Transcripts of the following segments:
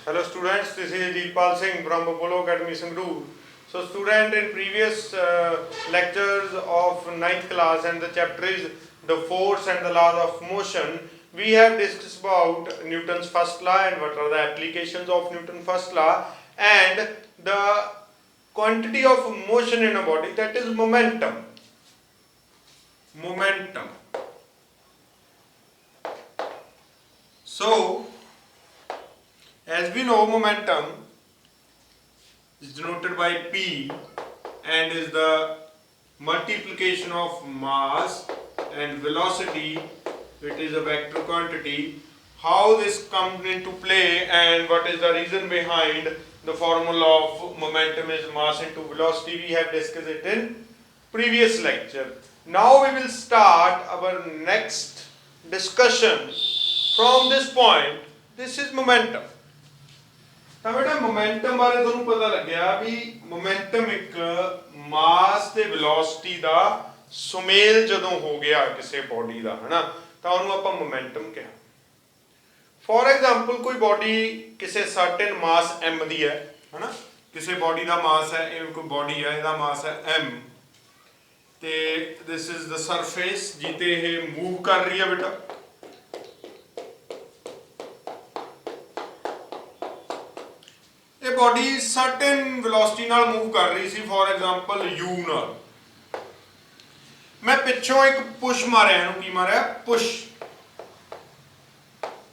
Hello students, this is Jeetpal Singh from Apollo Academy Sangrur. So student, in previous lectures of 9th class and the chapter is the force and the laws of motion, we have discussed about Newton's first law and what are the applications of Newton's first law and the quantity of motion in a body, that is momentum. Momentum. So as we know, momentum is denoted by P and is the multiplication of mass and velocity. It is a vector quantity. How this comes into play and what is the reason behind the formula of momentum is mass into velocity, we have discussed it in previous lecture. Now we will start our next discussion from this point. This is momentum. ਤਾਂ ਬੇਟਾ momentum ਬਾਰੇ ਤੁਹਾਨੂੰ ਪਤਾ ਲੱਗਿਆ ਵੀ momentum ਇੱਕ ਮਾਸ ਤੇ velocity ਦਾ ਸੁਮੇਲ ਜਦੋਂ ਹੋ ਗਿਆ ਕਿਸੇ ਬੋਡੀ ਦਾ ਹਨਾ ਤਾਂ ਉਹਨੂੰ ਆਪਾਂ ਮੋਮੈਂਟਮ ਕਿਹਾ। ਫੋਰ ਐਗਜ਼ਾਮਪਲ ਕੋਈ ਬੋਡੀ ਕਿਸੇ ਸਰਟਨ ਮਾਸ m ਦੀ ਹੈ ਹਨਾ, ਕਿਸੇ ਬੋਡੀ ਦਾ ਮਾਸ ਹੈ, ਇਹ ਕੋਈ ਬੋਡੀ ਹੈ ਇਹਦਾ ਮਾਸ ਹੈ m ਤੇ ਦਿਸ ਇਜ਼ ਦ ਸਰਫੇਸ ਜਿੱਤੇ ਇਹ ਮੂਵ ਕਰ ਰਹੀ ਹੈ ਬੇਟਾ। ਇਹ ਬੋਡੀ ਸਰਟਨ ਵੈਲੋਸਿਟੀ ਨਾਲ ਮੂਵ ਕਰ ਰਹੀ ਸੀ, ਫੋਰ ਐਗਜ਼ਾਮਪਲ u ਨਾਲ। ਮੈਂ ਪਿੱਛੋਂ ਇੱਕ ਪੁਸ਼ ਮਾਰਿਆ, ਇਹਨੂੰ ਕੀ ਮਾਰਿਆ? ਪੁਸ਼।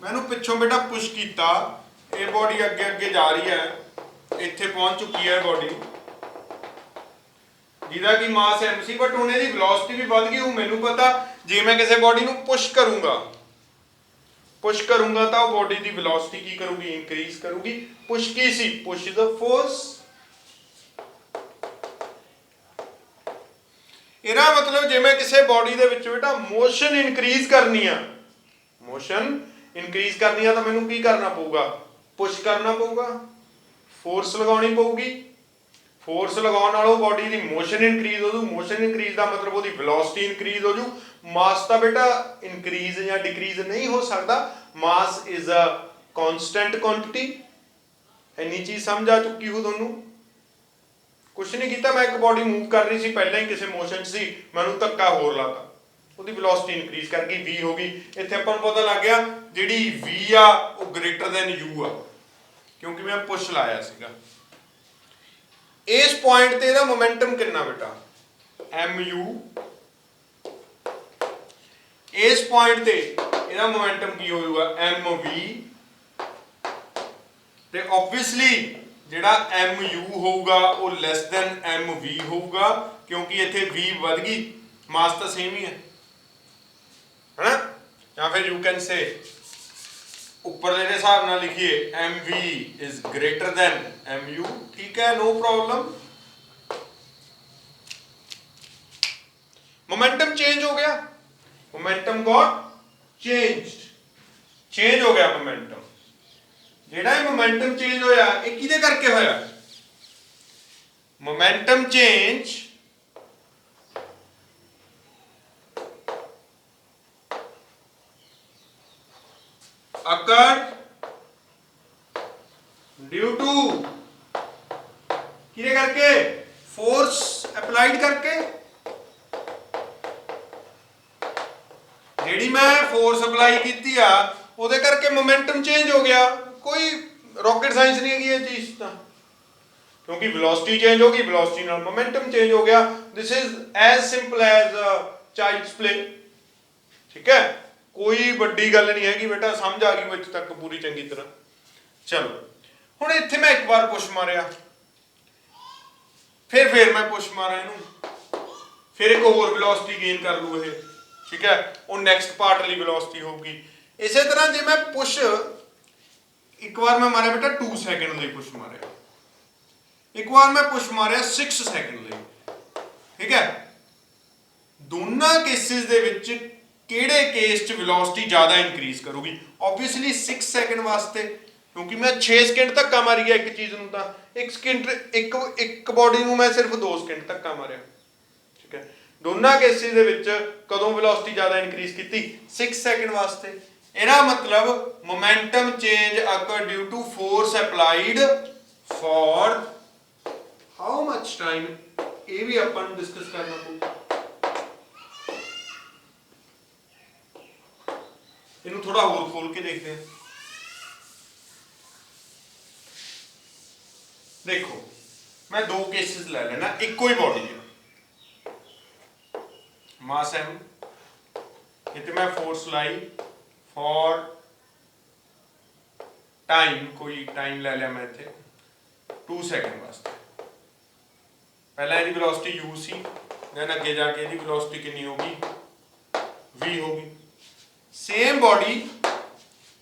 ਮੈਂ ਇਹਨੂੰ ਪਿੱਛੋਂ ਬੇਟਾ ਪੁਸ਼ ਕੀਤਾ, ਇਹ ਬੋਡੀ ਅੱਗੇ ਅੱਗੇ ਜਾ ਰਹੀ ਹੈ, ਇੱਥੇ ਪਹੁੰਚ ਚੁੱਕੀ ਹੈ ਬੋਡੀ ਜਿਹਦਾ ਕਿ ਮਾਸ m ਸੀ, ਬਟ ਹੁਣ ਇਹਦੀ ਵੈਲੋਸਿਟੀ ਵੀ ਵੱਧ ਗਈ। ਹੁਣ ਮੈਨੂੰ ਪਤਾ ਜੇ ਮੈਂ ਕਿਸੇ ਬੋਡੀ ਨੂੰ ਪੁਸ਼ ਕਰੂੰਗਾ ਤਾਂ ਉਹ ਬੋਡੀ ਦੀ ਵੈਲੋਸਿਟੀ ਕੀ ਕਰੂਗੀ? ਇਨਕਰੀਜ਼ ਕਰੂਗੀ। ਪੁਸ਼ ਕੀ ਸੀ? Push is a force. ਇਹਦਾ ਮਤਲਬ ਜੇ ਮੈਂ ਕਿਸੇ ਬੋਡੀ ਦੇ ਵਿੱਚ ਬੇਟਾ ਮੋਸ਼ਨ ਇਨਕਰੀਜ਼ ਕਰਨੀ ਆ ਤਾਂ ਮੈਨੂੰ ਕੀ ਕਰਨਾ ਪਊਗਾ? ਪੁਸ਼ ਕਰਨਾ ਪਊਗਾ, ਫੋਰਸ ਲਗਾਉਣੀ ਪਊਗੀ। ਫੋਰਸ ਲਗਾਉਣ ਨਾਲ ਉਹ ਬੋਡੀ ਦੀ ਮੋਸ਼ਨ ਇਨਕਰੀਜ਼ ਹੋ ਜੂ। ਮੋਸ਼ਨ ਇਨਕਰੀਜ਼ ਦਾ ਮਤਲਬ ਉਹਦੀ ਵੈਲੋਸਿਟੀ ਇਨਕਰੀਜ਼ ਹੋ ਜੂ। ਮਾਸ ਤਾਂ ਬੇਟਾ ਇਨਕਰੀਜ਼ ਜਾਂ ਡਿਕਰੀਜ਼ ਨਹੀਂ ਹੋ ਸਕਦਾ। ਮਾਸ ਇਜ਼ ਅ ਕਾਂਸਟੈਂਟ ਕੁਆਂਟੀਟੀ। ਇੰਨੀ ਚੀਜ਼ ਸਮਝ ਆ ਚੁੱਕੀ ਹੋ ਤੁਹਾਨੂੰ? ਕੁਛ ਨਹੀਂ ਕੀਤਾ, ਮੈਂ ਇੱਕ ਬੋਡੀ ਮੂਵ ਕਰ ਰਹੀ ਸੀ, ਪਹਿਲਾਂ ਹੀ ਕਿਸੇ ਮੋਸ਼ਨ 'ਚ ਸੀ, ਮੈਨੂੰ ਧੱਕਾ ਹੋਰ ਲਾਤਾ, ਉਹਦੀ ਵੈਲੋਸਿਟੀ ਇਨਕਰੀਜ਼ ਕਰ ਗਈ, v ਹੋ ਗਈ। ਇੱਥੇ ਆਪਾਂ ਨੂੰ ਪਤਾ ਲੱਗ ਗਿਆ ਜਿਹੜੀ v ਆ ਉਹ ਗ੍ਰੇਟਰ ਦੈਨ u ਆ, ਕਿਉਂਕਿ ਮੈਂ ਪੁਸ਼ ਲਾਇਆ ਸੀਗਾ। ਇਸ ਪੁਆਇੰਟ ਤੇ ਇਹਦਾ ਮੋਮੈਂਟਮ ਕਿੰਨਾ ਬੇਟਾ? mu। ਇਸ ਪੁਆਇੰਟ ਤੇ ਇਹਦਾ ਮੋਮੈਂਟਮ ਕੀ ਹੋਊਗਾ? mv। ਤੇ ਆਬਵੀਅਸਲੀ ਜਿਹੜਾ mu ਹੋਊਗਾ ਉਹ ਲੈਸ ਦੈਨ mv ਹੋਊਗਾ, ਕਿਉਂਕਿ ਇੱਥੇ v ਵੱਧ ਗਈ, ਮਾਸ ਤਾਂ ਸੇਮ ਹੀ ਹੈ ਹੈਨਾ। ਜਾਂ ਫਿਰ ਯੂ ਕੈਨ ਸੇ ਉੱਪਰਲੇ ਦੇ ਹਿਸਾਬ ਨਾਲ ਲਿਖੀਏ mv is greater then mu। ਠੀਕ ਹੈ, ਨੋ ਪ੍ਰੋਬਲਮ। मोमेंटम चेंज हो गया, मोमेंटम गॉट चेंज हो गया मोमेंटम। ਜਿਹੜਾ ਇਹ ਮੋਮੈਂਟਮ ਚੇਂਜ ਹੋਇਆ ਇਹ ਕਿਹਦੇ ਕਰਕੇ ਹੋਇਆ? Momentum change occurred due to ਕਿਹਦੇ ਕਰਕੇ? ਫੋਰਸ ਅਪਲਾਈਡ ਕਰਕੇ। ਜਿਹੜੀ ਮੈਂ ਫੋਰਸ ਅਪਲਾਈ ਕੀਤੀ ਆ ਉਹਦੇ ਕਰਕੇ ਮੋਮੈਂਟਮ ਚੇਂਜ ਹੋ ਗਿਆ। ਕੋਈ ਰੌਕਟ ਸਾਇੰਸ ਨਹੀਂ ਹੈਗੀ ਇਹ ਚੀਜ਼ ਤਾਂ, ਕਿਉਂਕਿ ਵੈਲੋਸਿਟੀ ਚੇਂਜ ਹੋ ਗਈ, ਵੈਲੋਸਿਟੀ ਨਾਲ ਮੋਮੈਂਟਮ ਚੇਂਜ ਹੋ ਗਿਆ। This is as simple as child's play. ਠੀਕ ਹੈ, ਕੋਈ ਵੱਡੀ ਗੱਲ ਨਹੀਂ ਹੈਗੀ ਬੇਟਾ, ਸਮਝ ਆ ਗਈ ਇੱਥੇ ਤੱਕ ਪੂਰੀ ਚੰਗੀ ਤਰ੍ਹਾਂ। ਚਲੋ ਹੁਣ ਇੱਥੇ ਮੈਂ ਇੱਕ ਵਾਰ ਪੁਸ਼ ਮਾਰਿਆ, ਫਿਰ ਮੈਂ ਪੁਸ਼ ਮਾਰਾਂ ਇਹਨੂੰ, ਫਿਰ ਇੱਕ ਹੋਰ ਵੈਲੋਸਿਟੀ ਗੇਨ ਕਰ ਲੂ ਇਹ। ਠੀਕ ਹੈ, ਉਹ ਨੈਕਸਟ ਪਾਰਟ ਲਈ ਵੈਲੋਸਿਟੀ ਹੋਊਗੀ। ਇਸੇ ਤਰ੍ਹਾਂ ਜੇ ਮੈਂ ਪੁਸ਼ ਇੱਕ ਵਾਰ ਮੈਂ ਮਾਰਿਆ ਬੇਟਾ 2 ਸੈਕਿੰਡ ਲਈ ਪੁਸ਼ ਮਾਰਿਆ, ਇੱਕ ਵਾਰ ਮੈਂ ਪੁਸ਼ ਮਾਰਿਆ 6 ਸੈਕਿੰਡ ਲਈ। ਠੀਕ ਹੈ, ਦੋਨਾਂ ਕੇਸਿਸ ਦੇ ਵਿੱਚ ਕਿਹੜੇ ਕੇਸ 'ਚ ਵੈਲੋਸਿਟੀ ਜ਼ਿਆਦਾ ਇਨਕਰੀਜ਼ ਕਰੂਗੀ? ਆਬਵੀਅਸਲੀ 6 ਸੈਕਿੰਡ ਵਾਸਤੇ, ਕਿਉਂਕਿ ਮੈਂ 6 ਸਕਿੰਟ ਧੱਕਾ ਮਾਰੀ ਗਿਆ ਇੱਕ ਚੀਜ਼ ਨੂੰ, ਤਾਂ ਇੱਕ ਬੋਡੀ ਨੂੰ ਮੈਂ ਸਿਰਫ 2 ਸਕਿੰਟ ਧੱਕਾ ਮਾਰਿਆ। ਠੀਕ ਹੈ, ਦੋਨਾਂ ਕੇਸਿਸ ਦੇ ਵਿੱਚ ਕਦੋਂ ਵੈਲੋਸਿਟੀ ਜ਼ਿਆਦਾ ਇਨਕਰੀਜ਼ ਕੀਤੀ? 6 ਸੈਕਿੰਡ ਵਾਸਤੇ। ਇਹਦਾ ਮਤਲਬ momentum change occur due to force applied for how much time, ਇਹ ਵੀ ਆਪਾਂ ਨੂੰ ਡਿਸਕਸ ਕਰਨਾ ਪਊਗਾ। ਇਹਨੂੰ ਥੋੜਾ ਹੋਰ ਖੋਲ ਕੇ ਦੇਖਦੇ ਹਾਂ। ਦੇਖੋ मैं दो केसेस ले लेना, इको ही बॉडी है, मास एम, इतने मैं फोर्स लाई फॉर टाइम, कोई टाइम ले लिया मैं इतने 2 सेकंड वास्ते। पहला इसकी वेलोसिटी u सी, देन अगे जाके इसकी वेलोसिटी कितनी होगी v होगी। सेम बॉडी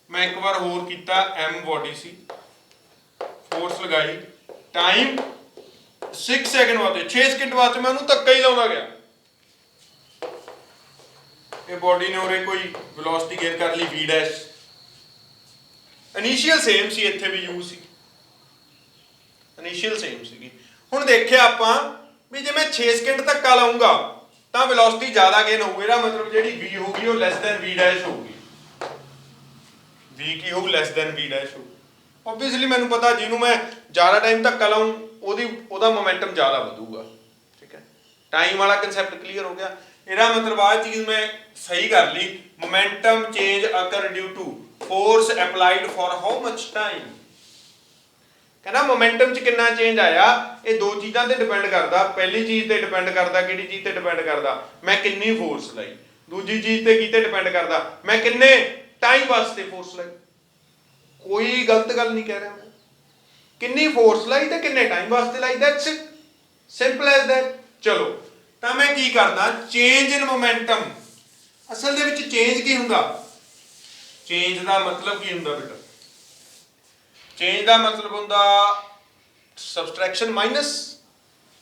मैं एक बार होर किया, m बॉडी सी, फोर्स लगाई, टाइम 6 सेकंड वास्ते, 6 सेकंड वास्ते मैं उन्होंने धक्का ही लाउंदा गया। ये बॉडी ने उरे कोई वेलोसिटी गेन कर ली v डैश, इनिशियल सेम सी, इत्थे भी u सी, इनिशियल सेम सी। हुण देखिए आपां भी जे मैं 6 सेकंड धक्का लाऊंगा तां वेलोसिटी ज्यादा गेन होगी, इहदा मतलब जिहड़ी v होगी वो लेस दैन v डैश होगी, v की होगी लेस दैन v डैश होगी। ऑब्वियसली मैनूं पता जिन्हों मैं ज़्यादा टाइम धक्का लाऊं ਉਹਦਾ मोमेंटम ज़्यादा ਵਧੂਗਾ, ठीक है। टाइम वाला कंसैप्ट क्लीयर हो गया। ਇਹਦਾ मतलब आ चीज़ मैं सही कर ली, momentum change occur due to force applied for how much time. कहना मोमेंटम च कितना चेंज आया, ये दो चीज़ों से डिपेंड करता। पहली चीज़ से डिपेंड करता, किहड़ी चीज़ से डिपेंड करता, मैं कितनी फोर्स लाई। दूजी चीज़ से किते डिपेंड करता, मैं कितने टाइम वास्ते फोर्स लाई। कोई गलत गल नहीं कह रहा मैं, कितनी फोर्स लाई तो कितने टाइम वास्ते लाई, that's it, simple as that. चलो तो मैं की करदा, चेंज इन मोमेंटम। असल दे विच चेंज की हुंदा, चेंज दा मतलब की हुंदा बेटा, चेंज दा मतलब हुंदा सबट्रैक्शन, माइनस,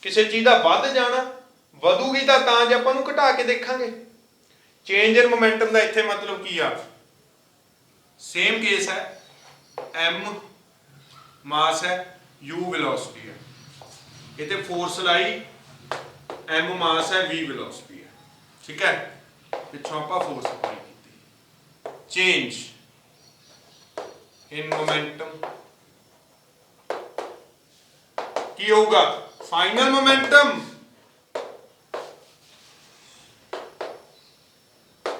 किसी चीज़ दा वध जाना, वधूगी तां जे आपां नूं घटा के देखांगे। चेंज इन मोमेंटम दा इत्थे मतलब की आ, सेम केस है, m मास है, u वेलोसिटी है, इतने फोर्स लाई, m मास है, v वेलोसिटी है, ठीक है। पिछों आप फोर्स अप्लाई की, चेंज इन मोमेंटम की होगा, final momentum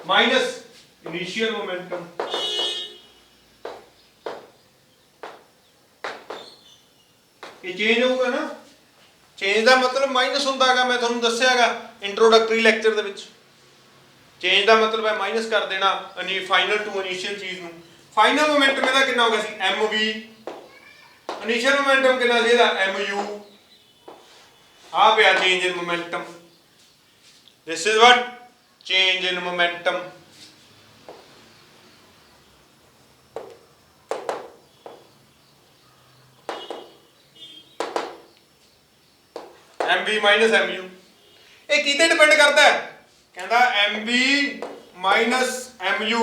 minus initial momentum. ये चेंज होगा ना, चेंज का मतलब माइनस होंदा है, मैं तुहानूं दस्सिआगा इंट्रोडक्टरी लैक्चर दे विच। चेंज का मतलब है माइनस कर देना फाइनल टू इनिशियल चीज़ नूं। फाइनल मोमेंटम इहदा कितना हो गया सी, एम वी, इनिशियल मोमेंटम कितना सी इहदा, एम यू। आ पिया change in momentum, this is what change in momentum. M B minus M U, ये किते डिपेंड करता है, कहता M B minus M U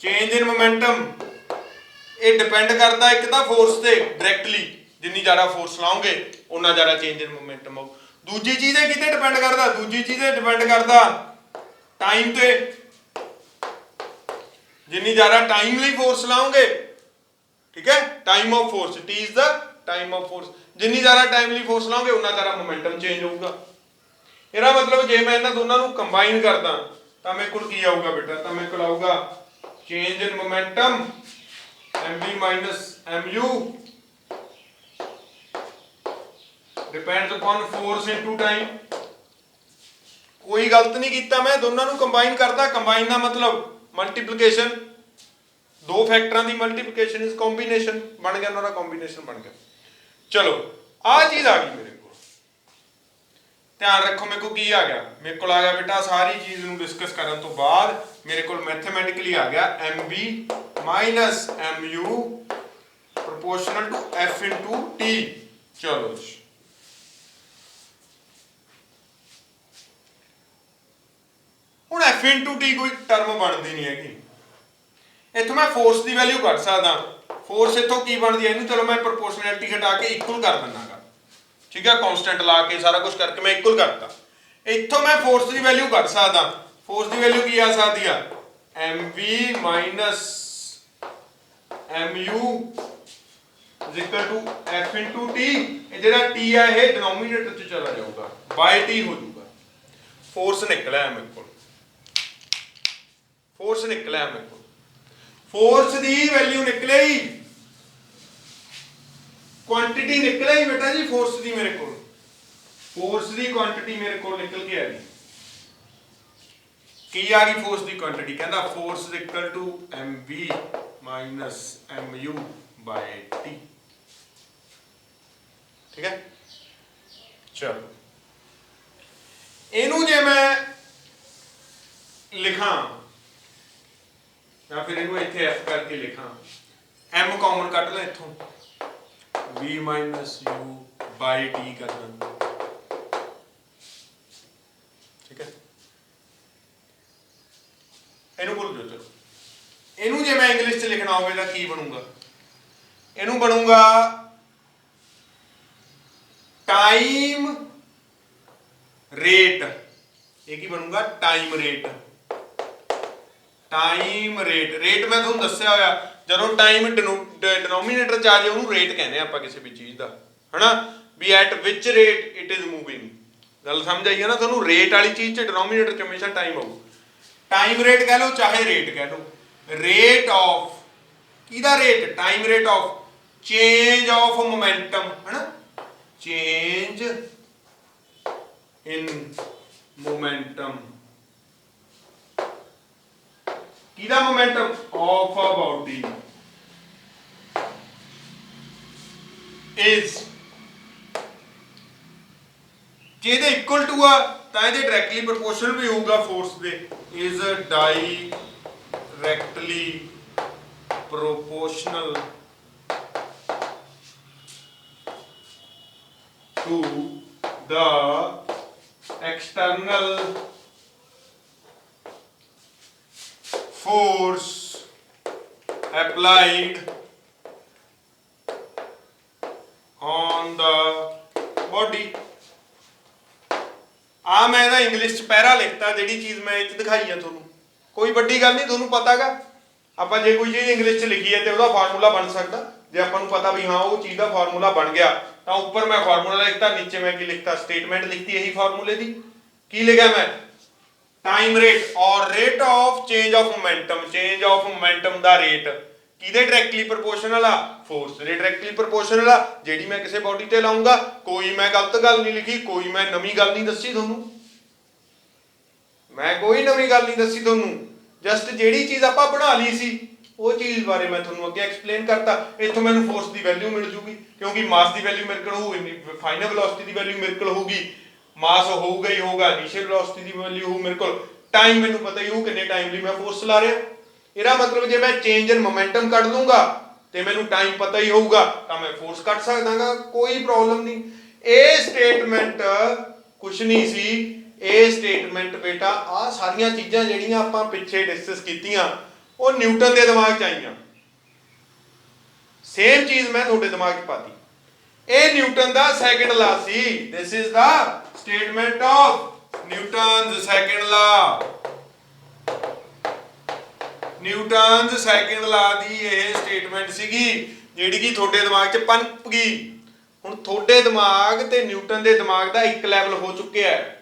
change in momentum, ये डिपेंड करता एक तो फोर्स से डायरैक्टली, जिन्नी ज़्यादा फोर्स लाओगे उन्ना ज़्यादा चेंज इन मोमेंटम हो। दूजी चीज़ किते डिपेंड करता, दूजी चीज़ डिपेंड करता टाइम ते, जिन्नी ज़्यादा टाइम ਲਈ फोर्स लाओगे, ठीक है, time of force, T is the time of force, जिन्नी ज़्यादा टाइम ਲਈ फोर्स लाओगे उन्ना ज़्यादा मोमेंटम चेंज होगा। ਇਹਦਾ मतलब जे मैं इन्हां दोनों ਨੂੰ कंबाइन करदा ਤਾਂ ਮੇਰੇ ਕੋਲ ਕੀ ਆਊਗਾ बेटा, ਤਾਂ ਮੇਰੇ ਕੋਲ ਆਊਗਾ change in momentum mv minus mu depends upon force into time. कोई गलत नहीं किया, मैं दोनों ਨੂੰ कंबाइन करता। कंबाइन का मतलब मल्टीप्लिकेशन, दो फैक्टरां की मल्टीप्लिकेशन इज कॉम्बीनेशन, बन गया उन्होंने कॉम्बीनेशन बन गया। चलो आ चीज़ आ गई मेरे को, ध्यान रखो मेरे को की आ गया, मेरे को आ गया बेटा सारी चीज़ ਨੂੰ डिस्कस करने तो बाद मेरे को मैथमेटिकली आ गया M B minus M U proportional to F into T. चलो ਹੁਣ एफ इंटू टी कोई टर्म बनती नहीं हैगी, इतों मैं फोर्स की वैल्यू कढ़ सकदा। फोर्स इतों की बनती है, चलो मैं प्रोपोर्शनैलिटी हटा के इक्वल कर दिना गा, ठीक है, कॉन्स्टेंट ला के सारा कुछ करके मैं इक्वल करता। इतों मैं फोर्स की वैल्यू कढ़ सकदा। फोर्स की वैल्यू की आ सकती है, mv minus mu is equal to f into t। ਇਹ ਜਿਹੜਾ t ਹੈ ਇਹ ਡਿਨੋਮੀਨੇਟਰ ਚ ਚਲਾ ਜਾਊਗਾ by t ਹੋ ਜਾਊਗਾ। ਫੋਰਸ ਨਿਕਲਿਆ ਮੇਰੇ ਕੋਲ, ਫੋਰਸ ਨਿਕਲਿਆ ਮੇਰੇ ਕੋਲ, ਫੋਰਸ ਦੀ ਵੈਲਿਊ ਨਿਕਲੇਗੀ, ਕੁਆਂਟੀਟੀ ਨਿਕਲੇਗੀ ਬੇਟਾ ਜੀ ਫੋਰਸ ਦੀ। ਮੇਰੇ ਕੋਲ ਫੋਰਸ ਦੀ ਕੁਆਂਟੀਟੀ ਮੇਰੇ ਕੋਲ ਨਿਕਲ ਕੇ ਆ ਗਈ। ਕੀ ਆ ਗਈ ਫੋਰਸ ਦੀ ਕੁਆਂਟੀਟੀ? ਕਹਿੰਦਾ force is equal to mv minus mu by t। ਠੀਕ ਹੈ, ਚਲੋ ਇਹਨੂੰ ਜੇ ਮੈਂ ਲਿਖਾਂ ਜਾਂ ਫਿਰ ਇਹਨੂੰ ਇੱਥੇ f ਕਰਕੇ ਲਿਖਾਂ, m ਕਾਮਨ ਕੱਢ ਲੈ ਇੱਥੋਂ, v ਮਾਈਨਸ u ਬਾਈ t ਕਰ ਦਾਂ। ਠੀਕ ਹੈ, ਇਹਨੂੰ ਭੁੱਲ ਜਾਓ। ਚਲੋ ਇਹਨੂੰ ਜੇ ਮੈਂ ਇੰਗਲਿਸ਼ ਚ ਲਿਖਣਾ ਹੋਵੇ ਤਾਂ ਕੀ ਬਣੂਗਾ? ਇਹਨੂੰ ਬਣੂਗਾ टाइम रेट। ये की बनूंगा time rate. Time rate, rate मैं तुहानू दस्सिया होया जदों टाइम डिनोमीनेटर च आ जाए उहनू रेट कहने आपां किसी भी चीज़ दा, है ना, भी eight which rate it is moving. गल समझ आई है ना तुहानू? रेट वाली चीज़ च डिनोमीनेटर च हमेशा टाइम आऊ। टाइम रेट कह लो चाहे रेट कह लो, रेट ऑफ किहदा rate? Time rate of change of momentum, है ना, change in momentum। किदा momentum? of a body is, जे दे इक्वल टू आ तां इहदे डायरेक्टली प्रोपोर्शनल भी होगा फोर्स दे, is directly proportional to the external force applied on the body। आ मैं ना इंग्लिश च पैरा लिखता, जिहड़ी चीज़ मैं इत्थे दिखाई है तुहानू, कोई वड्डी गल नहीं, तुहानू पता गा आपां जे कोई चीज़ इंग्लिश च लिखी है तो उसका फार्मूला बन सकता। जे आपां नू पता भी हाँ वो चीज़ का फार्मूला बन गया तो ऊपर मैं फार्मूला लिखता, नीचे मैं की लिखता? स्टेटमेंट लिखती यही फार्मूले दी। की लिखा मैं? टाइम रेट और rate of change of momentum. Change of momentum दा रेट किहदे डायरेक्टली प्रोपोर्शनल आ? फोर्स दे डायरेक्टली प्रोपोर्शनल आ। जेहड़ी मैं किसी बॉडी ते लाऊंगा, कोई मैं गलत गल नहीं लिखी, कोई मैं नवी गल नहीं दसी तुहानू, मैं कोई नवी गल नहीं दसी तुहानू, जस्ट जेहड़ी चीज़ आपां बना ली सी वो चीज़ बारे मैं तुहानू अगे एक्सप्लेन करता। इत्थों मैनू फोर्स की वैल्यू मिल जूगी क्योंकि मास की वैल्यू मेरे को होगी, फाइनल वेलोसिटी की वैल्यू मेरे को होगी, मास होगा ही होगा, इनिशियल वेलोसिटी की वैल्यू हो मेरे को, टाइम मैनू पता ही हो कितने टाइम लिए मैं फोर्स चला रहा। ਇਹਦਾ मतलब जे मैं चेंज इन मोमेंटम कट दूंगा तो मैनू टाइम पता ही होगा तो मैं फोर्स कट सकदा, कोई प्रॉब्लम नहीं। ये स्टेटमेंट कुछ नहीं सी, ये स्टेटमेंट बेटा आ सारियां चीज़ां जिहड़ियां आपां पिछे डिस्कस कीतियां वो न्यूटन के दिमाग च आईयां, सेम चीज़ मैं तुहाडे दिमाग च पाती। ये न्यूटन का सैकेंड लॉ सी, this is the statement of Newton second law. Newton second law की यह स्टेटमेंट सीगी जिहड़ी कि थोड़े दिमाग च पनप गई। हुण थोड़े दिमाग ते न्यूटन के दिमाग का एक लैवल हो चुके है,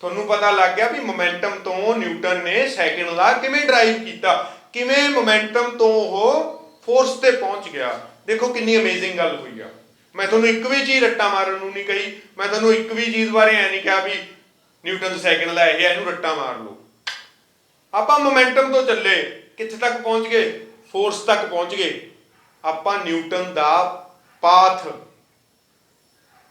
तुहानू पता लग गया भी मोमेंटम तो न्यूटन ने सैकेंड लॉ किवें ड्राइव किया, किवें मोमेंटम तो वो फोर्स ते पहुंच गया। देखो कितनी अमेजिंग गल हुई है। मैं तुहानू एक भी चीज़ रट्टा मारन नूं नहीं कही, मैं तुहानू एक भी चीज़ बारे ऐ नहीं कहा भी न्यूटन सैकेंड लॉ है इहनूं रट्टा मार लो। आपां मोमेंटम तो चले कित्थे तक पहुंच गए? फोर्स तक पहुंच गए। आपां न्यूटन दा पाथ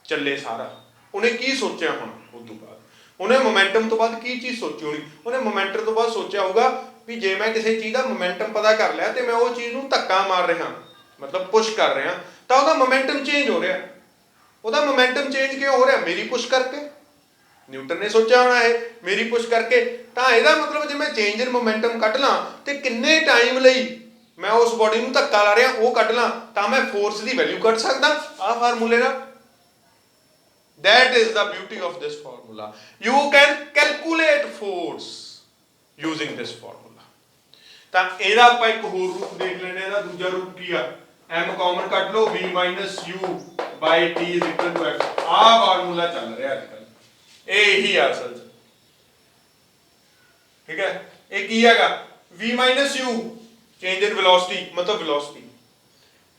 चले सारा। उन्हें की सोचा हुण उस तो बाद उन्हें मोमेंटम तो बाद की चीज़ सोची होनी? उन्हें मोमेंटम तो बाद सोचा होगा भी जे मैं किसी चीज़ का मोमेंटम पता कर लिया तो मैं वो चीज़ नूं धक्का मार रहा, मतलब पुश कर रहा, तो उसका मोमेंटम चेंज हो रहा। उसका मोमेंटम चेंज क्यों हो रहा? मेरी पुश करके। न्यूटन ने सोचा होना है मेरी पुश करके, तो यदा मतलब जो मैं चेंज इन मोमेंटम कट ला तो किन्ने टाइम लई मैं उस बॉडी नूं धक्का ला रहा वो कट ला तो मैं फोर्स की वैल्यू कट सकदा आ फार्मूले नाल। That is the beauty of this formula. You can calculate force using this formula. ਤਾਂ ਇਹਦਾ ਆਪਾਂ ਇੱਕ ਹੋਰ ਰੂਪ ਦੇਖ ਲੈਂਦੇ ਹਾਂ। ਇਹਦਾ ਦੂਜਾ ਰੂਪ ਕੀ ਆ, m ਕਾਮਨ ਕੱਢ ਲਓ, v u t is equal to x। ਆਹ ਫਾਰਮੂਲਾ ਚੱਲ ਰਿਹਾ ਅੱਜ ਕੱਲ, ਇਹ ਇਹੀ ਆ ਅਸਲ 'ਚ। ਠੀਕ ਹੈ, ਇਹ ਕੀ ਹੈਗਾ, v u change in velocity, ਮਤਲਬ ਵੈਲੋਸਿਟੀ।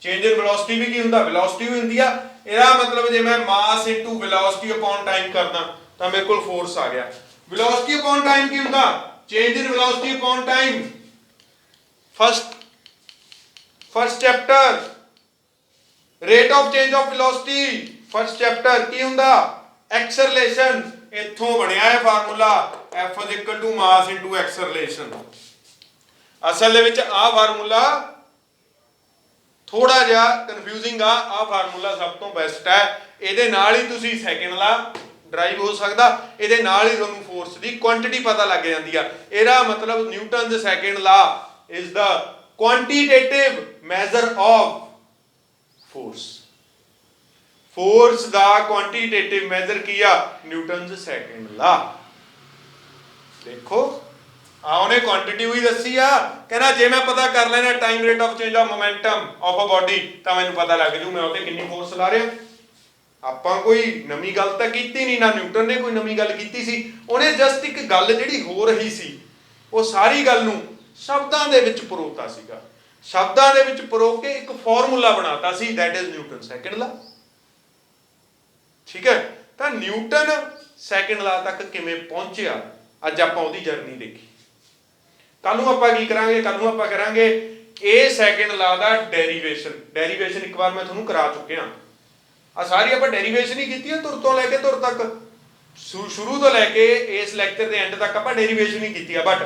ਚੇਂਜ ਇਨ ਵੈਲੋਸਿਟੀ ਵੀ ਕੀ ਹੁੰਦਾ, ਵੈਲੋਸਿਟੀ ਵੀ ਹੁੰਦੀ ਆ। ਇਹਦਾ ਮਤਲਬ ਜੇ ਮੈਂ ਮਾਸ ਇਨਟੂ ਵੈਲੋਸਿਟੀ ਅਪੋਨ ਟਾਈਮ ਕਰਦਾ ਤਾਂ ਮੇਰੇ ਕੋਲ ਫੋਰਸ ਆ ਗਿਆ। ਵੈਲੋਸਿਟੀ ਅਪੋਨ ਟਾਈਮ ਕੀ ਹੁੰਦਾ, change in velocity upon time. First chapter rate of change of velocity, first chapter ਕੀ ਹੁੰਦਾ, ਐਕਸਲਰੇਸ਼ਨ। ਇੱਥੋਂ ਬਣਿਆ ਹੈ formula F is equal to mass into acceleration। ਅਸਲ ਦੇ ਵਿੱਚ ਆਹ ਫਾਰਮੂਲਾ ਥੋੜਾ ਜਿਹਾ ਕਨਫਿਊਜ਼ਿੰਗ ਆ। ਆਹ ਫਾਰਮੂਲਾ ਸਭ ਤੋਂ ਬੈਸਟ ਹੈ। ਇਹਦੇ ਨਾਲ ਹੀ ਤੁਸੀਂ ਸੈਕਿੰਡ ਲਾ ਡਰਾਈਵ ਹੋ ਸਕਦਾ, ਇਹਦੇ ਨਾਲ ਹੀ ਤੁਹਾਨੂੰ ਫੋਰਸ ਦੀ ਕੁਆਂਟੀਟੀ ਪਤਾ ਲੱਗ ਜਾਂਦੀ ਆ। ਇਹਦਾ ਮਤਲਬ Newton's second law is the quantitative measure of force. Force ਦਾ ਕੁਆਂਟੀਟੇਟਿਵ ਮੈਜ਼ਰ ਕੀ ਆ, ਨਿਊਟਨਸ ਸੈਕਿੰਡ ਲਾ। ਦੇਖੋ ਆ ਉਹਨੇ ਕੁਆਂਟੀਟੀ ਵੀ ਦੱਸੀ ਆ, ਕਹਿੰਦਾ ਜੇ ਮੈਂ ਪਤਾ ਕਰ ਲੈਣਾ time rate of change of momentum of a body ਤਾਂ ਮੈਨੂੰ ਪਤਾ ਲੱਗ ਜੂ ਮੈਂ ਉਹਤੇ ਕਿੰਨੀ ਫੋਰਸ ਲਾ ਰਿਹਾ। ਆਪਾਂ ਕੋਈ ਨਵੀਂ ਗੱਲ ਤਾਂ ਕੀਤੀ ਨਹੀਂ, ਨਾ ਨਿਊਟਨ ਨੇ ਕੋਈ ਨਵੀਂ ਗੱਲ ਕੀਤੀ ਸੀ। ਉਹਨੇ ਜਸਟ ਇੱਕ ਗੱਲ ਜਿਹੜੀ ਹੋ ਰਹੀ ਸੀ ਉਹ ਸਾਰੀ ਗੱਲ ਨੂੰ ਸ਼ਬਦਾਂ ਦੇ ਵਿੱਚ ਪਰੋਤਾ ਸੀਗਾ। ਸ਼ਬਦਾਂ ਦੇ ਵਿੱਚ ਪਰੋ ਕੇ ਇੱਕ ਫਾਰਮੂਲਾ ਬਣਾਤਾ ਸੀ, ਦੈਟ ਇਜ਼ ਨਿਊਟਨ ਸੈਕਿੰਡ ਲਾ। ਠੀਕ ਹੈ, ਤਾਂ ਨਿਊਟਨ ਸੈਕਿੰਡ ਲਾ ਤੱਕ ਕਿਵੇਂ ਪਹੁੰਚਿਆ, ਅੱਜ ਆਪਾਂ ਉਹਦੀ ਜਰਨੀ ਦੇਖੀ। ਕੱਲ ਨੂੰ ਆਪਾਂ ਕੀ ਕਰਾਂਗੇ, ਕੱਲ ਨੂੰ ਆਪਾਂ ਕਰਾਂਗੇ ਇਹ ਸੈਕਿੰਡ ਲਾ ਦਾ ਡੈਰੀਵੇਸ਼ਨ। ਡੈਰੀਵੇਸ਼ਨ ਇੱਕ ਵਾਰ ਮੈਂ ਤੁਹਾਨੂੰ ਕਰਾ ਚੁੱਕਿਆ ਆ। ਸਾਰੀ ਆਪਾਂ ਡੈਰੀਵੇਸ਼ਨ ਹੀ ਕੀਤੀ ਹੈ, ਧੁਰ ਤੋਂ ਲੈ ਕੇ ਧੁਰ ਤੱਕ, ਸ਼ੁਰੂ ਤੋਂ ਲੈ ਕੇ ਇਸ ਲੈਕਚਰ ਦੇ ਐਂਡ ਤੱਕ ਆਪਾਂ ਡੈਰੀਵੇਸ਼ਨ ਹੀ ਕੀਤੀ ਆ। ਬਟ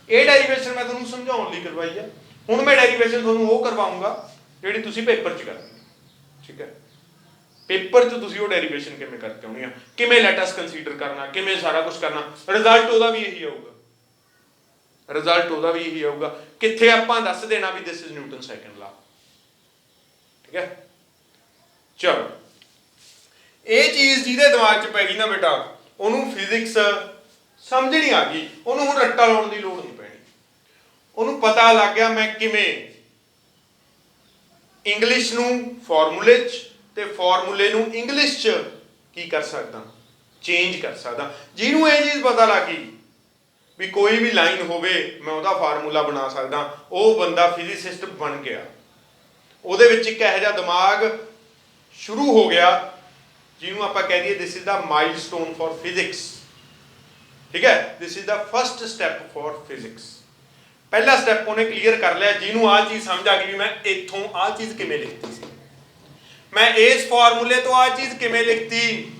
ਇਹ ਡੈਰੀਵੇਸ਼ਨ ਮੈਂ ਤੁਹਾਨੂੰ ਸਮਝਾਉਣ ਲਈ ਕਰਵਾਈ ਆ। ਹੁਣ ਮੈਂ ਡੈਰੀਵੇਸ਼ਨ ਤੁਹਾਨੂੰ ਉਹ ਕਰਵਾਉਂਗਾ ਜਿਹੜੀ ਤੁਸੀਂ ਪੇਪਰ 'ਚ ਕਰਨੀ। ਠੀਕ ਹੈ, ਪੇਪਰ 'ਚ ਤੁਸੀਂ ਉਹ ਡੈਰੀਵੇਸ਼ਨ ਕਿਵੇਂ ਕਰਕੇ ਆਉਣੀ ਆ, ਕਿਵੇਂ ਲੈਟਸ ਕੰਸੀਡਰ ਕਰਨਾ, ਕਿਵੇਂ ਸਾਰਾ ਕੁਝ ਕਰਨਾ, ਰਿਜ਼ਲਟ ਉਹਦਾ ਵੀ ਇਹੀ ਆਊਗਾ। ਰਿਜ਼ਲਟ ਉਹਦਾ ਵੀ ਇਹੀ ਆਊਗਾ। ਕਿੱਥੇ ਆਪਾਂ ਦੱਸ ਦੇਣਾ ਵੀ ਦਿਸ ਇਜ਼ ਨਿਊਟਨ ਸੈਕਿੰਡ ਲਾ। ਠੀਕ ਹੈ, ਚਲੋ ਇਹ ਚੀਜ਼ ਜਿਹਦੇ ਦਿਮਾਗ 'ਚ ਪੈ ਗਈ ਨਾ ਬੇਟਾ, ਉਹਨੂੰ ਫਿਜ਼ਿਕਸ ਸਮਝਣੀ ਆ ਗਈ, ਉਹਨੂੰ ਹੁਣ ਰੱਟਾ ਲਾਉਣ ਦੀ ਲੋੜ ਨਹੀਂ ਪੈਣੀ। ਉਹਨੂੰ ਪਤਾ ਲੱਗ ਗਿਆ ਮੈਂ ਕਿਵੇਂ ਇੰਗਲਿਸ਼ ਨੂੰ ਫਾਰਮੂਲੇ 'ਚ ਤੇ ਫਾਰਮੂਲੇ ਨੂੰ ਇੰਗਲਿਸ਼ 'ਚ ਕੀ ਕਰ ਸਕਦਾ, ਚੇਂਜ ਕਰ ਸਕਦਾ। ਜਿਹਨੂੰ ਇਹ ਚੀਜ਼ ਪਤਾ ਲੱਗ ਗਈ ਵੀ ਕੋਈ ਵੀ ਲਾਈਨ ਹੋਵੇ ਮੈਂ ਉਹਦਾ ਫਾਰਮੂਲਾ ਬਣਾ ਸਕਦਾ, ਉਹ ਬੰਦਾ ਫਿਜ਼ਿਸਿਸਟ ਬਣ ਗਿਆ। ਉਹਦੇ ਵਿੱਚ ਇੱਕ ਇਹੋ ਜਿਹਾ ਦਿਮਾਗ ਸ਼ੁਰੂ ਹੋ ਗਿਆ ਜਿਹਨੂੰ ਆਪਾਂ ਕਹਿ ਦਈਏ this is the milestone for physics. ਠੀਕ ਹੈ, this is the first step for physics. ਪਹਿਲਾ ਸਟੈਪ ਉਹਨੇ ਕਲੀਅਰ ਕਰ ਲਿਆ। ਜਿਹਨੂੰ ਆਹ ਚੀਜ਼ ਸਮਝ ਆ ਗਈ ਵੀ ਮੈਂ ਇੱਥੋਂ ਆਹ ਚੀਜ਼ ਕਿਵੇਂ ਲਿਖਤੀ ਸੀ, ਮੈਂ ਇਸ ਫਾਰਮੂਲੇ ਤੋਂ ਆਹ ਚੀਜ਼ ਕਿਵੇਂ ਲਿਖਤੀ,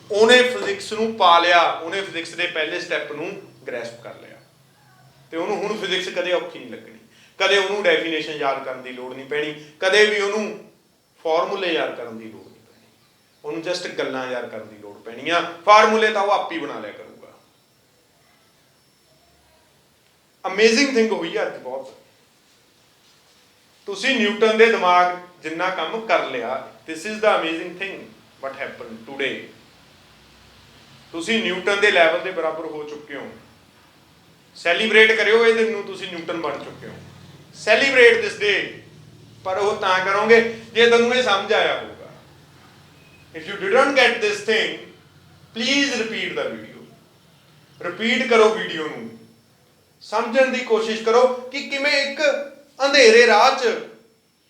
ਉਹਨੇ ਫਿਜ਼ਿਕਸ ਨੂੰ ਪਾ ਲਿਆ। ਉਹਨੇ ਫਿਜ਼ਿਕਸ ਦੇ ਪਹਿਲੇ ਸਟੈਪ ਨੂੰ ਗ੍ਰੈਸਪ ਕਰ ਲਿਆ ਤੇ ਉਹਨੂੰ ਹੁਣ ਫਿਜ਼ਿਕਸ ਕਦੇ ਔਖੀ ਨਹੀਂ ਲੱਗਣੀ। ਕਦੇ ਉਹਨੂੰ ਡੈਫੀਨੇਸ਼ਨ ਯਾਦ ਕਰਨ ਦੀ ਲੋੜ ਨਹੀਂ ਪੈਣੀ, ਕਦੇ ਵੀ ਉਹਨੂੰ ਫਾਰਮੂਲੇ ਯਾਦ ਕਰਨ ਦੀ ਲੋੜ ਨਹੀਂ ਪੈਣੀ। ਉਹਨੂੰ ਜਸਟ ਗੱਲਾਂ ਯਾਦ ਕਰਨ ਦੀ ਲੋੜ ਪੈਣੀ ਆ। ਫਾਰਮੂਲੇ ਤਾਂ ਉਹ ਆਪ ਹੀ ਬਣਾ ਲਿਆ ਕਰੂਗਾ। ਅਮੇਜ਼ਿੰਗ ਥਿੰਗ ਹੋਈ ਆ ਅੱਜ ਬਹੁਤ। ਤੁਸੀਂ ਨਿਊਟਨ ਦੇ ਦਿਮਾਗ ਜਿੰਨਾ ਕੰਮ ਕਰ ਲਿਆ, this is the amazing thing what happen today. ਤੁਸੀਂ ਨਿਊਟਨ ਦੇ ਲੈਵਲ ਦੇ ਬਰਾਬਰ ਹੋ ਚੁੱਕੇ ਹੋ। ਸੈਲੀਬ੍ਰੇਟ ਕਰਿਓ ਇਹ ਦਿਨ ਨੂੰ, ਤੁਸੀਂ ਨਿਊਟਨ ਬਣ ਚੁੱਕੇ ਹੋ। ਸੈਲੀਬ੍ਰੇਟ ਦਿਸ ਡੇ। ਪਰ ਉਹ ਤਾਂ ਕਰੋਗੇ ਜੇ ਤੁਹਾਨੂੰ ਇਹ ਸਮਝ ਆਇਆ ਹੋਊਗਾ। If you didn't get this thing please repeat the video. Repeat ਕਰੋ ਵੀਡੀਓ ਨੂੰ, ਸਮਝਣ ਦੀ ਕੋਸ਼ਿਸ਼ ਕਰੋ ਕਿ ਕਿਵੇਂ ਇੱਕ ਅੰਧੇਰੇ ਰਾਹ 'ਚ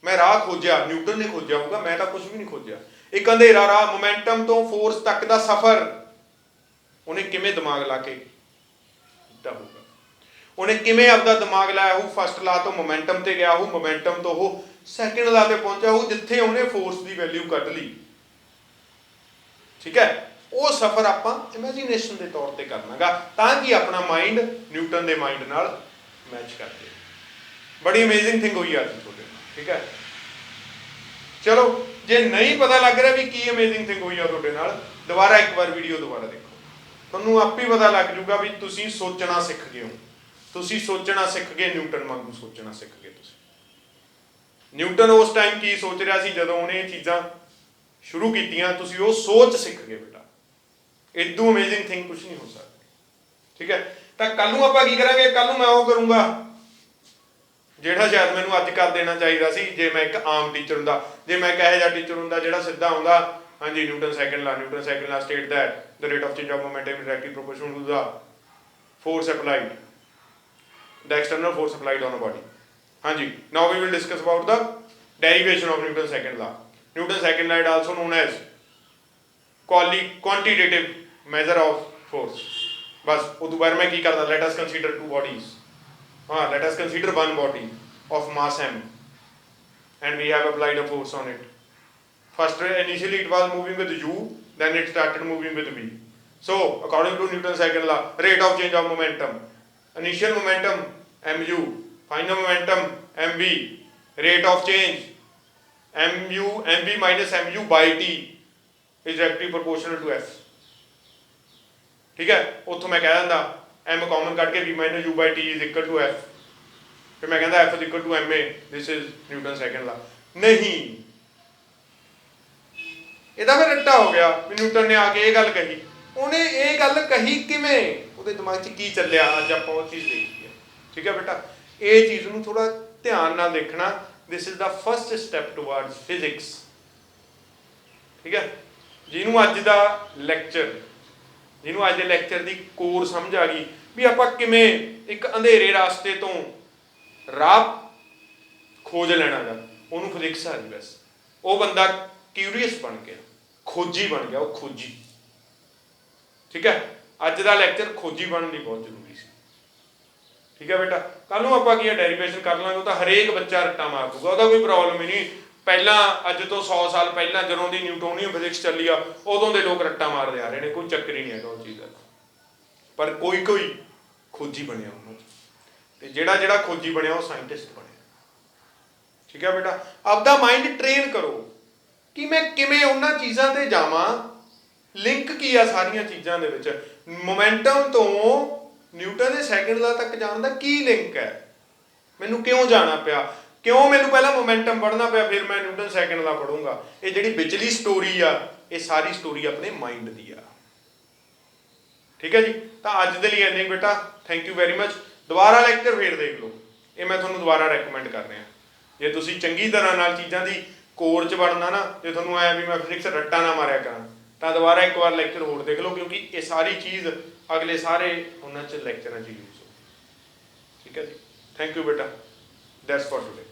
ਮੈਂ ਰਾਹ ਖੋਜਿਆ। ਨਿਊਟਨ ਨੇ ਖੋਜਿਆ ਹੋਊਗਾ, ਮੈਂ ਤਾਂ ਕੁਝ ਵੀ ਨਹੀਂ ਖੋਜਿਆ। ਇੱਕ ਅੰਧੇਰਾ ਰਾਹ, ਮੋਮੈਂਟਮ ਤੋਂ ਫੋਰਸ ਤੱਕ ਦਾ ਸਫ਼ਰ ਉਹਨੇ ਕਿਵੇਂ ਦਿਮਾਗ ਲਾ ਕੇ ਕੀਤਾ ਹੋਊਗਾ। ਉਹਨੇ ਕਿਵੇਂ ਆਪਦਾ ਦਿਮਾਗ ਲਾਇਆ ਹੋਊ। ਫਸਟ ਲਾ ਤੋਂ ਮੋਮੈਂਟਮ ਤੇ ਗਿਆ ਹੋਊ, ਮੋਮੈਂਟਮ ਤੋਂ ਉਹ ਸੈਕਿੰਡ ਲਾ ਤੇ ਪਹੁੰਚਿਆ ਹੋਊ ਜਿੱਥੇ ਉਹਨੇ ਫੋਰਸ ਦੀ ਵੈਲਿਊ ਕੱਢ ਲਈ। ਠੀਕ ਹੈ, ਉਹ ਸਫ਼ਰ ਆਪਾਂ ਇਮੇਜਿਨੇਸ਼ਨ ਦੇ ਤੌਰ ਤੇ ਕਰਨਾਗਾ ਤਾਂ ਕਿ ਆਪਣਾ ਮਾਈਂਡ ਨਿਊਟਨ ਦੇ ਮਾਈਂਡ ਨਾਲ ਮੈਚ ਕਰ ਜਾਏ। ਬੜੀ ਅਮੇਜ਼ਿੰਗ ਥਿੰਗ ਹੋਈ ਅੱਜ ਤੁਹਾਡੇ ਨਾਲ। ਠੀਕ ਹੈ, ਚਲੋ ਜੇ ਨਹੀਂ ਪਤਾ ਲੱਗ ਰਿਹਾ ਵੀ ਕੀ ਅਮੇਜ਼ਿੰਗ ਥਿੰਗ ਹੋਈ ਆ ਤੁਹਾਡੇ ਨਾਲ, ਦੁਬਾਰਾ ਇੱਕ ਵਾਰ ਵੀਡੀਓ ਦੁਬਾਰਾ ਦੇਖੋ, ਤੁਹਾਨੂੰ ਆਪੇ ਪਤਾ ਲੱਗ ਜਾਊਗਾ ਵੀ ਤੁਸੀਂ ਸੋਚਣਾ ਸਿੱਖ ਗਏ ਹੋ। ਤੁਸੀਂ ਸੋਚਣਾ ਸਿੱਖ ਗਏ, ਨਿਊਟਨ ਵਾਂਗੂ ਸੋਚਣਾ ਸਿੱਖ ਗਏ ਤੁਸੀਂ। ਨਿਊਟਨ ਉਸ ਟਾਈਮ ਕੀ ਸੋਚ ਰਿਹਾ ਸੀ ਜਦੋਂ ਉਹਨੇ ਇਹ ਚੀਜ਼ਾਂ ਸ਼ੁਰੂ ਕੀਤੀਆਂ, ਤੁਸੀਂ ਉਹ ਸੋਚ ਸਿੱਖ ਗਏ ਬੇਟਾ। ਇਦੋਂ ਅਮੇਜ਼ਿੰਗ ਥਿੰਗ ਕੁਝ ਨਹੀਂ ਹੋ ਸਕਦੀ। ਠੀਕ ਹੈ, ਤਾਂ ਕੱਲ ਨੂੰ ਆਪਾਂ ਕੀ ਕਰਾਂਗੇ, ਕੱਲ ਨੂੰ ਮੈਂ ਉਹ ਕਰੂੰਗਾ ਜਿਹੜਾ ਸ਼ਾਇਦ ਮੈਨੂੰ ਅੱਜ ਕਰ ਦੇਣਾ ਚਾਹੀਦਾ ਸੀ ਜੇ ਮੈਂ ਇੱਕ ਆਮ ਟੀਚਰ ਹੁੰਦਾ, ਜੇ ਮੈਂ ਇੱਕ ਇਹੋ ਜਿਹਾ ਟੀਚਰ ਹੁੰਦਾ ਜਿਹੜਾ ਸਿੱਧਾ ਆਉਂਦਾ ਹਾਂਜੀ ਨਿਊਟਨ ਸੈਕੰਡ ਲਾ state that the rate of change of momentum is directly proportional to the force applied, the external force applied on a body. ਹਾਂਜੀ, now we will discuss about the derivation of Newton's second law. Newton's second law is also known as quantitative measure of force. बस उस बार मैं की करता, let us consider two bodies. हाँ, let us consider one body of mass m and we have applied a force on it. First initially it was moving with u, then it started moving with v. So according to Newton's second law, rate of change of momentum, initial momentum mu, final momentum mv, rate of change mv minus mu by t is directly proportional to f. ठीक है, ਉੱਥੋਂ मैं कह दिंदा m common ਕੱਢ के v minus u by t is equal to f, फिर मैं कहता f is equal to ma. This is Newton's second law. नहीं, ਇਹਦਾ ਫਿਰ ਰੱਟਾ ਹੋ ਗਿਆ ਵੀ ਨਿਊਟਨ ਨੇ ਆ ਕੇ ਇਹ ਗੱਲ ਕਹੀ, ਉਹਨੇ ਇਹ ਗੱਲ ਕਹੀ ਕਿਵੇਂ, ਉਹਦੇ ਦਿਮਾਗ 'ਚ ਕੀ ਚੱਲਿਆ, ਅੱਜ ਆਪਾਂ ਉਹ ਚੀਜ਼ ਦੇਖੀ ਹੈ। ਠੀਕ ਹੈ ਬੇਟਾ, ਇਹ ਚੀਜ਼ ਨੂੰ ਥੋੜਾ ਧਿਆਨ ਨਾਲ ਦੇਖਣਾ। This is the first step towards physics. ਠੀਕ ਹੈ, ਜਿਹਨੂੰ ਅੱਜ ਦਾ ਲੈਕਚਰ, ਜਿਹਨੂੰ ਅੱਜ ਦੇ ਲੈਕਚਰ ਦੀ ਕੋਰ ਸਮਝ ਆ ਗਈ ਵੀ ਆਪਾਂ ਕਿਵੇਂ ਇੱਕ ਅੰਧੇਰੇ ਰਾਸਤੇ ਤੋਂ ਰਾਹ ਖੋਜ ਲੈਣਾ ਗਾ, ਉਹਨੂੰ ਫਿਜ਼ਿਕਸ ਆ ਗਈ। ਬਸ ਉਹ ਬੰਦਾ ਕਿਊਰੀਅਸ ਬਣ ਗਿਆ, ਖੋਜੀ ਬਣ ਗਿਆ, ਉਹ ਖੋਜੀ। ਠੀਕ ਹੈ, ਅੱਜ ਦਾ ਲੈਕਚਰ ਖੋਜੀ ਬਣਨ ਲਈ ਬਹੁਤ ਜ਼ਰੂਰੀ ਸੀ। ਠੀਕ ਹੈ ਬੇਟਾ, ਕੱਲ ਨੂੰ ਆਪਾਂ ਕੀ ਹੈ ਡੈਰੀਵੇਸ਼ਨ ਕਰ ਲਾਂਗੇ, ਉਹ ਤਾਂ ਹਰੇਕ ਬੱਚਾ ਰੱਟਾ ਮਾਰ ਦੂਗਾ, ਉਹਦਾ ਕੋਈ ਪ੍ਰੋਬਲਮ ਹੀ ਨਹੀਂ। ਪਹਿਲਾਂ ਅੱਜ ਤੋਂ 100 ਸਾਲ ਪਹਿਲਾਂ ਜਦੋਂ ਦੀ ਨਿਊਟੋਨੀਅਨ ਫਿਜ਼ਿਕਸ ਚੱਲੀ ਆ ਉਦੋਂ ਦੇ ਲੋਕ ਰੱਟਾ ਮਾਰਦੇ ਆ ਰਹੇ ਨੇ, ਕੋਈ ਚੱਕਰ ਹੀ ਨਹੀਂ ਹੈਗਾ ਉਹ ਚੀਜ਼ ਦਾ। ਪਰ ਕੋਈ ਕੋਈ ਖੋਜੀ ਬਣਿਆ ਉਹਨਾਂ 'ਚ, ਤੇ ਜਿਹੜਾ ਖੋਜੀ ਬਣਿਆ ਉਹ ਸਾਇੰਟਿਸਟ ਬਣਿਆ। ਠੀਕ ਹੈ ਬੇਟਾ, ਆਪਦਾ ਮਾਈਂਡ ਟ੍ਰੇਨ ਕਰੋ ਕਿ ਮੈਂ ਕਿਵੇਂ ਉਹਨਾਂ ਚੀਜ਼ਾਂ ਤੇ ਜਾਵਾਂ। ਲਿੰਕ ਕੀ ਆ ਸਾਰੀਆਂ ਚੀਜ਼ਾਂ ਦੇ ਵਿੱਚ, ਮੋਮੈਂਟਮ ਤੋਂ ਨਿਊਟਨ ਦੇ ਸੈਕਿੰਡ ਲਾ ਤੱਕ ਜਾਣ ਦਾ ਕੀ ਲਿੰਕ ਹੈ, ਮੈਨੂੰ ਕਿਉਂ ਜਾਣਾ ਪਿਆ, ਕਿਉਂ ਮੈਨੂੰ ਪਹਿਲਾਂ ਮੋਮੈਂਟਮ ਪੜ੍ਹਨਾ ਪਿਆ ਫਿਰ ਮੈਂ ਨਿਊਟਨ ਸੈਕਿੰਡ ਲਾ ਪੜੂੰਗਾ। ਇਹ ਜਿਹੜੀ ਵਿਚਲੀ ਸਟੋਰੀ ਆ, ਇਹ ਸਾਰੀ ਸਟੋਰੀ ਆਪਣੇ ਮਾਈਂਡ ਦੀ ਆ। ਠੀਕ ਹੈ ਜੀ, ਤਾਂ ਅੱਜ ਦੇ ਲਈ ਇੰਨਾ ਹੀ ਬੇਟਾ, ਥੈਂਕ ਯੂ ਵੈਰੀ ਮਚ। ਦੁਬਾਰਾ ਲੈਕਚਰ ਫੇਰ ਦੇਖ ਲਓ, ਇਹ ਮੈਂ ਤੁਹਾਨੂੰ ਦੁਬਾਰਾ ਰეკਮੈਂਡ ਕਰ ਰਿਹਾ। ਜੇ ਤੁਸੀਂ ਚੰਗੀ ਤਰ੍ਹਾਂ ਨਾਲ ਚੀਜ਼ਾਂ ਦੀ ਕੋਰ 'ਚ ਵੜਨਾ ਨਾ, ਜੇ ਤੁਹਾਨੂੰ ਆਇਆ ਵੀ ਮੈਂ ਫਿਜ਼ਿਕਸ ਰੱਟਾ ਨਾ ਮਾਰਿਆ ਕਰਾਂ, ਤਾਂ ਦੁਬਾਰਾ ਇੱਕ ਵਾਰ ਲੈਕਚਰ ਹੋਰ ਦੇਖ ਲਓ, ਕਿਉਂਕਿ ਇਹ ਸਾਰੀ ਚੀਜ਼ ਅਗਲੇ ਸਾਰੇ ਉਹਨਾਂ 'ਚ ਲੈਕਚਰਾਂ 'ਚ ਯੂਜ਼ ਹੋ। ਠੀਕ ਹੈ ਜੀ, ਥੈਂਕ ਯੂ ਬੇਟਾ, ਦੈਟਸ ਫॉर ਟੁਡੇ।